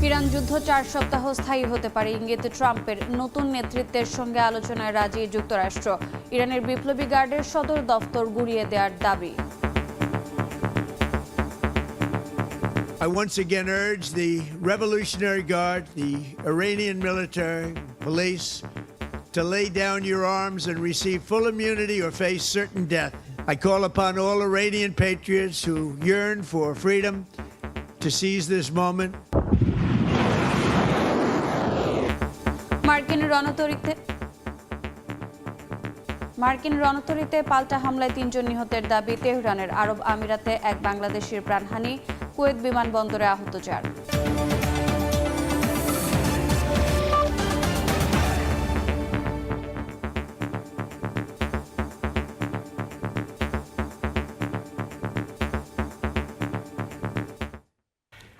Iran যুদ্ধ 4 সপ্তাহ স্থায়ী হতে পারে ইঙ্গিত ট্রাম্পের। নতুন নেতৃত্বের সঙ্গে আলোচনায় রাজি যুক্তরাষ্ট্র। ইরানের বিপ্লবী গার্ডের সদর দফতর গুঁড়িয়ে দেওয়ার দাবি। I once again urge the Revolutionary Guard, the Iranian military, police, to lay down your arms and receive full immunity or face certain death. I call upon all Iranian patriots who yearn for freedom to seize this moment. মার্কিন রণতরীতে পাল্টা হামলায় 3 জন নিহতের দাবি তেহরানের। আরব আমিরাতে এক বাংলাদেশির প্রাণহানি, Kuwait বিমানবন্দরে আহত 4।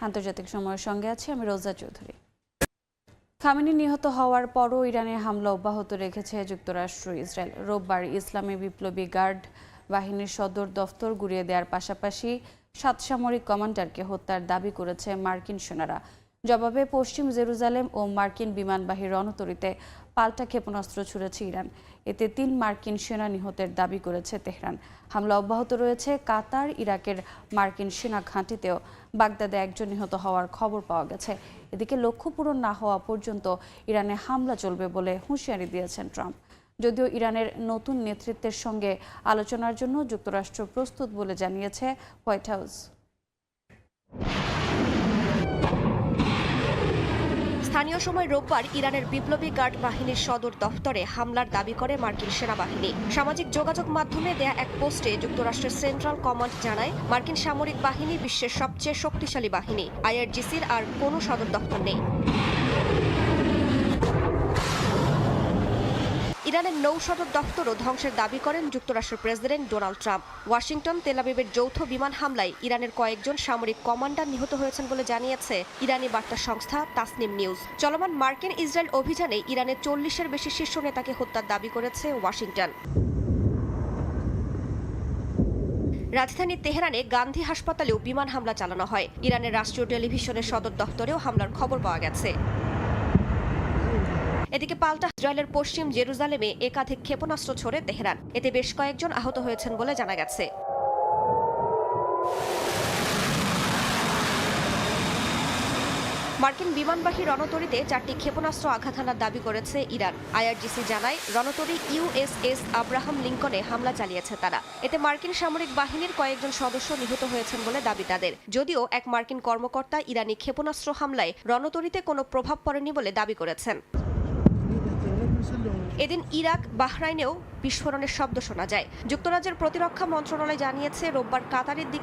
আন্তর্জাতিক সময়ের সঙ্গে আছি আমি রোজা চৌধুরী। খামেনি নিহত হওয়ার পরও ইরানে হামলা অব্যাহত রেখেছে যুক্তরাষ্ট্র ইসরায়েল। রোববার ইসলামী বিপ্লবী গার্ড বাহিনীর সদর দফতর গুঁড়িয়ে দেওয়ার পাশাপাশি 7 সামরিক কমান্ডারকে হত্যার দাবি করেছে মার্কিন সেনারা। জবাবে পশ্চিম জেরুজালেম ও মার্কিন বিমানবাহী রণতরীতে পাল্টা ক্ষেপণাস্ত্র ছুড়েছে ইরান। এতে 3 মার্কিন সেনা নিহতের দাবি করেছে তেহরান। হামলা অব্যাহত রয়েছে কাতার, ইরাকের মার্কিন সেনা ঘাঁটিতেও। বাগদাদে 1 জন নিহত হওয়ার খবর পাওয়া গেছে। এদিকে লক্ষ্য পূরণ না হওয়া পর্যন্ত ইরানে হামলা চলবে বলে হুঁশিয়ারি দিয়েছেন ট্রাম্প। যদিও ইরানের নতুন নেতৃত্বের সঙ্গে আলোচনার জন্য যুক্তরাষ্ট্র প্রস্তুত বলে জানিয়েছে হোয়াইট হাউস। স্থানীয় সময় রোববার ইরানের বিপ্লবী গার্ড বাহিনীর সদর দফতরে হামলার দাবি করে মার্কিন সেনাবাহিনী। সামাজিক যোগাযোগ মাধ্যমে দেয়া এক পোস্টে যুক্তরাষ্ট্রের সেন্ট্রাল কমান্ড জানায়, মার্কিন সামরিক বাহিনী বিশ্বের সবচেয়ে শক্তিশালী বাহিনী। আইআরজিসির আর কোনো সদর দফতর নেই। ইরানের নৌ সদর দফতরও ধ্বংসের দাবি করেন যুক্তরাষ্ট্রের প্রেসিডেন্ট ডোনাল্ড ট্রাম্প। ওয়াশিংটন তেল আবিবের যৌথ বিমান হামলায় ইরানের কয়েকজন সামরিক কমান্ডার নিহত হয়েছেন বলে জানিয়েছে ইরানি বার্তা সংস্থা তাসনিম নিউজ। চলমান মার্কিন ইসরায়েল অভিযানে ইরানের 40-এর বেশি শীর্ষ নেতাকে হত্যার দাবি করেছে ওয়াশিংটন। রাজধানী তেহরানে গান্ধী হাসপাতালেও বিমান হামলা চালানো হয়। ইরানের রাষ্ট্রীয় টেলিভিশনের সদর দফতরেও হামলার খবর পাওয়া গেছে। এদিকে পাল্টা ইসরায়েলের পশ্চিম জেরুজালেমে একাধিক ক্ষেপণাস্ত্র ছোড়ে তেহরান। এতে বেশ কয়েকজন আহত হয়েছেন বলে জানা গেছে। মার্কিন বিমানবাহী রণতরীতে 4টি ক্ষেপণাস্ত্র আঘাত হানার দাবি করেছে ইরান। আইআরজিসি জানায়, রণতরী ইউএসএস আব্রাহাম লিঙ্কনে হামলা চালিয়েছে তারা। এতে মার্কিন সামরিক বাহিনীর কয়েকজন সদস্য নিহত হয়েছেন বলে দাবি তাদের। যদিও এক মার্কিন কর্মকর্তা ইরানি ক্ষেপণাস্ত্র হামলায় রণতরীতে কোনো প্রভাব পড়েনি বলে দাবি করেছেন। এদিন ইরাক, বাহরাইনেও বিস্ফোরণের শব্দ শোনা যায়। যুক্তরাজ্যের প্রতিরক্ষা মন্ত্রণালয় জানিয়েছে, রোববার কাতারের দিকে